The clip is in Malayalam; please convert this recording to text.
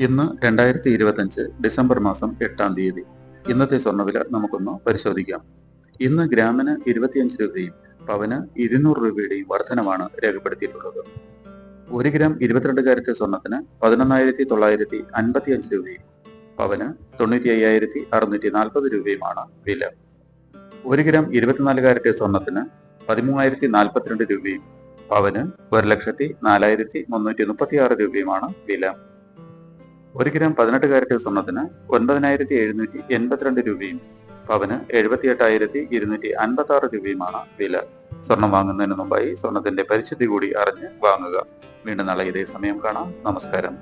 ഇന്ന് 2025 ഡിസംബർ മാസം 8-ാം തീയതി. ഇന്നത്തെ സ്വർണ്ണവില നമുക്കൊന്ന് പരിശോധിക്കാം. ഇന്ന് ഗ്രാമിന് 25 രൂപയും പവന് 200 രൂപയുടെയും വർധനമാണ് രേഖപ്പെടുത്തിയിട്ടുള്ളത്. 1 ഗ്രാം 22 കാരറ്റ് സ്വർണത്തിന് 11,955 രൂപയും പവന് 95,640 രൂപയുമാണ് വില. 1 ഗ്രാം 24 കാരറ്റ് സ്വർണത്തിന് 13,042 രൂപയും പവന് 1,04,336 രൂപയുമാണ് വില. 1 ഗ്രാം 18 കാരറ്റ് സ്വർണത്തിന് 9,782 രൂപയും പവന് 78,256 രൂപയുമാണ് വില. സ്വർണം വാങ്ങുന്നതിന് മുമ്പായി സ്വർണത്തിന്റെ പരിശുദ്ധി കൂടി അറിഞ്ഞ് വാങ്ങുക. വീണ്ടും നാളെ ഇതേ സമയം കാണാം. നമസ്കാരം.